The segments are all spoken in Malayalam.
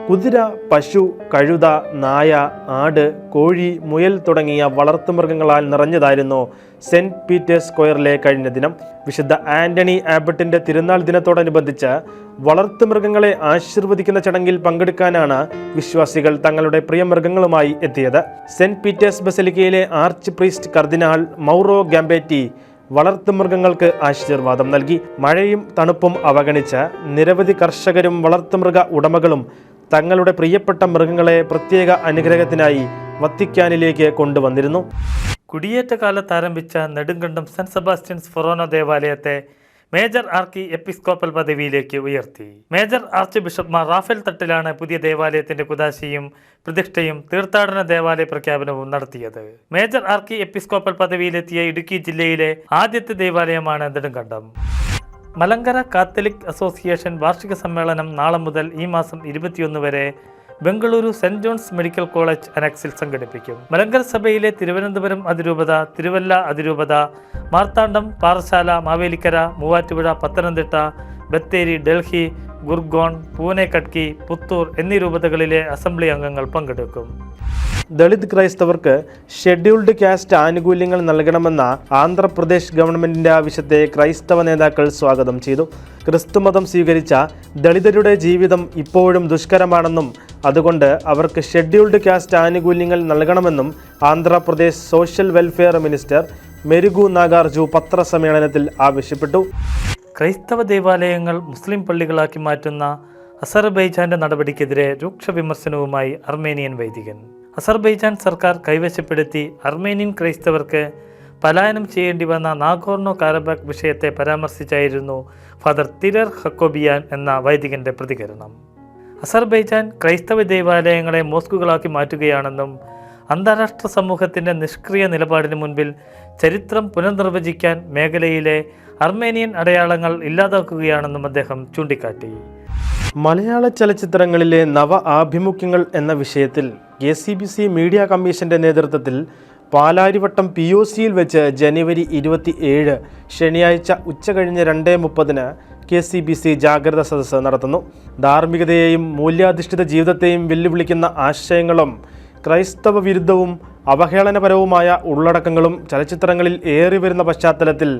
കുതിര, പശു, കഴുത, നായ, ആട്, കോഴി, മുയൽ തുടങ്ങിയ വളർത്തുമൃഗങ്ങളാൽ നിറഞ്ഞതായിരുന്നു സെന്റ് പീറ്റേഴ്സ് സ്ക്വയറിലെ കഴിഞ്ഞ ദിനം. വിശുദ്ധ ആന്റണി ആബട്ടിന്റെ തിരുനാൾ ദിനത്തോടനുബന്ധിച്ച് വളർത്തുമൃഗങ്ങളെ ആശീർവദിക്കുന്ന ചടങ്ങിൽ പങ്കെടുക്കാനാണ് വിശ്വാസികൾ തങ്ങളുടെ പ്രിയ മൃഗങ്ങളുമായി എത്തിയത്. സെന്റ് പീറ്റേഴ്സ് ബസലിക്കയിലെ ആർച്ച് പ്രീസ്റ്റ് കർദിനാൾ മൗറോ ഗാംബേറ്റി വളർത്തുമൃഗങ്ങൾക്ക് ആശീർവാദം നൽകി. മഴയും തണുപ്പും അവഗണിച്ച് നിരവധി കർഷകരും വളർത്തുമൃഗ ഉടമകളും തങ്ങളുടെ പ്രിയപ്പെട്ട മൃഗങ്ങളെ പ്രത്യേക അനുഗ്രഹത്തിനായി വത്തിക്കാനിലേക്ക് കൊണ്ടുവന്നിരുന്നു. കുടിയേറ്റ കാലത്ത് ആരംഭിച്ച നെടുങ്കണ്ടം സെന്റ് സെബാസ്റ്റ്യൻസ് ഫൊറോന ദേവാലയത്തെ മേജർ ആർക്കി എപ്പിസ്കോപ്പൽ പദവിയിലേക്ക് ഉയർത്തി. മേജർ ആർച്ച് ബിഷപ്പ് റാഫേൽ തട്ടിലാണ് പുതിയ ദേവാലയത്തിന്റെ കുദാശയും പ്രതിഷ്ഠയും തീർത്ഥാടന ദേവാലയ പ്രഖ്യാപനവും നടത്തിയത്. മേജർ ആർക്കി എപ്പിസ്കോപ്പൽ പദവിയിലെത്തിയ ഇടുക്കി ജില്ലയിലെ ആദ്യത്തെ ദേവാലയമാണ് നെടുങ്കണ്ടം. മലങ്കര കാത്തലിക് അസോസിയേഷൻ വാർഷിക സമ്മേളനം നാളെ മുതൽ ഈ മാസം 21 വരെ Bengaluru saint John's medical college അനക്സിൽ സംഘടിപ്പിക്കും. മലങ്കര സഭയിലെ തിരുവനന്തപുരം അതിരൂപത, തിരുവല്ല അതിരൂപത, മാർത്താണ്ഡം, പാറശാല, മാവേലിക്കര, മൂവാറ്റുപുഴ, പത്തനംതിട്ട, ബത്തേരി, ഡൽഹി, ഗുർഗോൺ, പൂനെ, കട്കി, പുത്തൂർ എന്നീ രൂപതകളിലെ അസംബ്ലി അംഗങ്ങൾ പങ്കെടുക്കും. ദളിത് ക്രൈസ്തവർക്ക് ഷെഡ്യൂൾഡ് കാസ്റ്റ് ആനുകൂല്യങ്ങൾ നൽകണമെന്ന ആന്ധ്രാപ്രദേശ് ഗവൺമെന്റിന്റെ ആവശ്യത്തെ ക്രൈസ്തവ നേതാക്കൾ സ്വാഗതം ചെയ്തു. ക്രിസ്തുമതം സ്വീകരിച്ച ദളിതരുടെ ജീവിതം ഇപ്പോഴും ദുഷ്കരമാണെന്നും അതുകൊണ്ട് അവർക്ക് ഷെഡ്യൂൾഡ് കാസ്റ്റ് ആനുകൂല്യങ്ങൾ നൽകണമെന്നും ആന്ധ്രാപ്രദേശ് സോഷ്യൽ വെൽഫെയർ മിനിസ്റ്റർ മെരുഗു നാഗാർജു പത്രസമ്മേളനത്തിൽ ആവശ്യപ്പെട്ടു. ക്രൈസ്തവ ദേവാലയങ്ങൾ മുസ്ലിം പള്ളികളാക്കി മാറ്റുന്ന അസർബൈജാന്റെ നടപടിക്കെതിരെ രൂക്ഷ വിമർശനവുമായി അർമേനിയൻ വൈദികൻ. അസർബൈജാൻ സർക്കാർ കൈവശപ്പെടുത്തി അർമേനിയൻ ക്രൈസ്തവർക്ക് പലായനം ചെയ്യേണ്ടി വന്ന നാഗോർണോ കാരബാക്ക് വിഷയത്തെ പരാമർശിച്ചായിരുന്നു ഫാദർ തിരർ ഹക്കോബിയാൻ എന്ന വൈദികന്റെ പ്രതികരണം. അസർബൈജാൻ ക്രൈസ്തവ ദേവാലയങ്ങളെ മോസ്കുകളാക്കി മാറ്റുകയാണെന്നും അന്താരാഷ്ട്ര സമൂഹത്തിന്റെ നിഷ്ക്രിയ നിലപാടിന് മുൻപിൽ ചരിത്രം പുനർനിർവചിക്കാൻ മേഖലയിലെ അർമേനിയൻ അടയാളങ്ങൾ ഇല്ലാതാക്കുകയാണെന്നും അദ്ദേഹം ചൂണ്ടിക്കാട്ടി. മലയാള ചലച്ചിത്രങ്ങളിലെ നവ ആഭിമുഖ്യങ്ങൾ എന്ന വിഷയത്തിൽ KCBC മീഡിയ കമ്മീഷന്റെ നേതൃത്വത്തിൽ പാലാരിവട്ടം POCയിൽ വെച്ച് ജനുവരി 27 ശനിയാഴ്ച ഉച്ചകഴിഞ്ഞ് 2:30 KCBC ജാഗ്രത സദസ്സ് നടത്തുന്നു. ധാർമ്മികതയെയും മൂല്യാധിഷ്ഠിത ജീവിതത്തെയും വെല്ലുവിളിക്കുന്ന ആശയങ്ങളും ക്രൈസ്തവ വിരുദ്ധവും അവഹേളനപരവുമായ ഉള്ളടക്കങ്ങളും ചലച്ചിത്രങ്ങളിൽ ഏറിവരുന്ന പശ്ചാത്തലത്തിൽ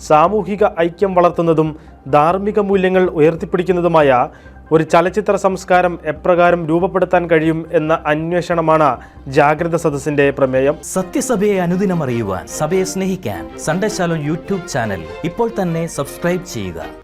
സാമൂഹിക ഐക്യം വളർത്തുന്നതും ധാർമ്മിക മൂല്യങ്ങൾ ഉയർത്തിപ്പിടിക്കുന്നതുമായ ഒരു ചലച്ചിത്ര സംസ്കാരം എപ്രകാരം രൂപപ്പെടുത്താൻ കഴിയും എന്ന അന്വേഷണമാണ് ജാഗ്രത സദസ്സിന്റെ പ്രമേയം. സത്യസഭയെ അനുദിനം അറിയുവാൻ, സഭയെ സ്നേഹിക്കാൻ സൺഡേ ശാലോം യൂട്യൂബ് ചാനൽ ഇപ്പോൾ തന്നെ സബ്സ്ക്രൈബ് ചെയ്യുക.